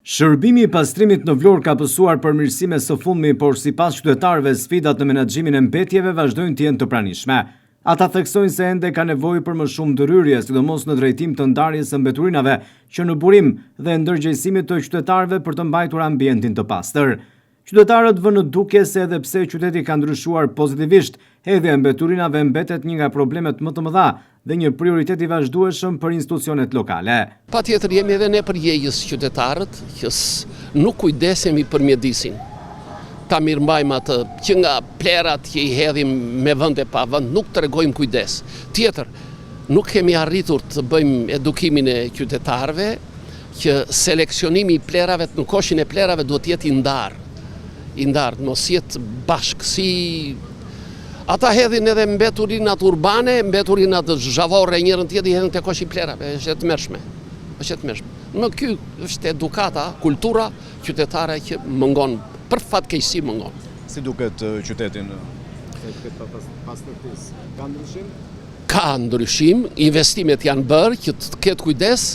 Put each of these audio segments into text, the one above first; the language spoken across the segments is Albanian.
Shërbimi i pastrimit në Vlorë ka pësuar përmirësime së fundmi, por sipas qytetarëve sfidat në menaxhimin e mbetjeve vazhdojnë të jenë të pranishme. Ata theksojnë se ende ka nevojë për më shumë ndërhyrje, sidomos në drejtim të ndarjes së mbeturinave që në burim dhe ndërgjegjësimit të qytetarëve për të mbajtur ambientin të pastër. Qytetarët vënë në dukje se edhe pse qyteti ka ndryshuar pozitivisht, hedhja e mbeturinave mbetet një nga problemet më të mëdha dhe një prioritet i vazhdueshëm për institucionet lokale. Patjetër jemi edhe ne përgjegjës qytetarët që nuk kujdesemi për mjedisin. Ta mirëmbajmë atë që nga plerat që i hedhim me vend e pa vend, nuk tregojmë kujdes. Tjetër, nuk kemi arritur të bëjmë edukimin e qytetarëve që seleksionimi i plerave në koshin e plerave duhet të jetë i ndarë, mos jetë bashkësi. Ata hedhin edhe mbeturinat urbane, mbeturinat zhavore njërën tjetër i hedhin të koshi plerave, është e tmerrshme. Në ky është edukata, kultura qytetare që mëngon, për fatkeqësi mëngon. Si duket qytetin? Ka ndryshim? Ka ndryshim, investimet janë bërë që të ketë kujdes,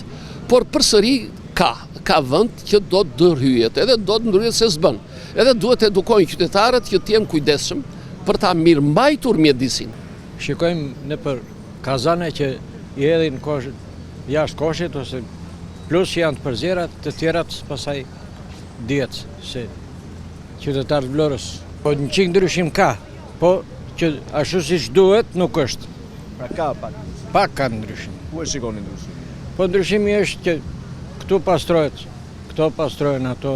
por përsëri ka vend që do të ndërhyjet, edhe do të ndërhyjet se s'bën. Edhe duhet edukojnë qytetarët që të jenë kujdesshëm për ta mirëmbajtur mjedisin. Shikojmë në për kazane që i hedhin jashtë koshit, ose plus që janë të përzierat, të tjerat pasaj djetë se qytetarët Vlorës. Po një qikë ndryshim ka, po që ashtu si që duhet nuk është. Pra ka pak? Pak ka ndryshim. Ku e shikoni ndryshim? Po ndryshimi është që këtu pastrohet, këto pastrojnë ato.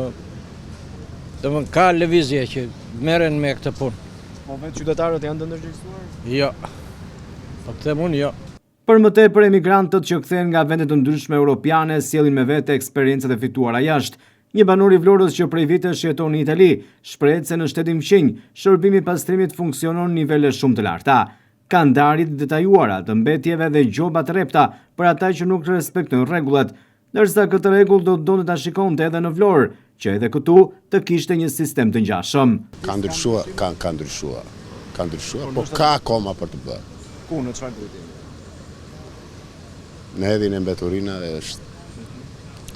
Dhe më ka lëvizje që merren me këtë punë. Po vetë qytetarët janë të ndërgjegjësuar? Jo. Po të them unë jo. Për më tepër emigrantët që kthehen nga vende të ndryshme europiane sjellin me vete eksperjencat e fituara jashtë. Një banor i Vlorës që prej vitesh jeton në Itali shprehet se në shtetin fqinj shërbimi i pastrimit funksionon në nivele shumë të larta. Ka ndarje të detajuara të mbetjeve dhe gjoba të rrepta për ata që nuk respektojnë rregullat, ndërsa këtë rregull do të donte ta shikonte edhe në Vlorë, që edhe këtu të kishte një sistem të ngjashëm. Ka ndryshuar, po ka akoma për të bërë. Ku, në çfarë drejtimi? Në hedhjen e mbeturinave është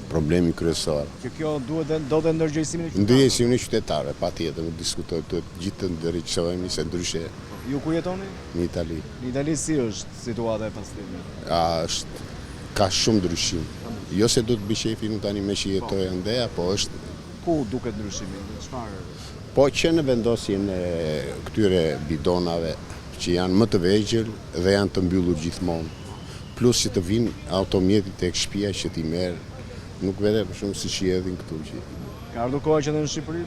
problemi kryesor. Që kjo duhet do të ndërgjegjësimin e qytetarëve? Ndërgjegjësimin e qytetarëve, patjetër, nuk diskutoj të gjithë të ndërgjegjësohemi se ndryshe. Ju ku jetoni? Në Itali. Në Itali si është situata e pastrimit? Ka shumë ndryshim. Jo se do të bishefi nuk tani me që jetoj andeja, po është... Ku duket ndryshimi? Çfarë? Po që në vendosjen e këtyre bidonave që janë më të vegjël dhe janë të mbyllur gjithmonë, plus që të vinë automjetit tek shtëpia që t'i merr, nuk vete për shumë si që hedhin këtu që. Ka ardhur koha që edhe në Shqipëri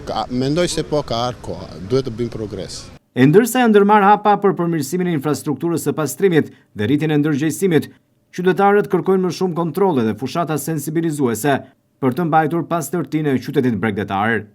të... Mendoj se po ka ardhur koha, duhet të bëjmë progres. E ndërsa janë ndërmarrë hapa për përmirësimin e infrastrukturës së pastrimit dhe rritjen e ndërgjegjësimit, qytetarët kërkojnë më shumë kontrolle dhe fushata sensibilizuese për të mbajtur pastërtinë e qytetit bregdetar.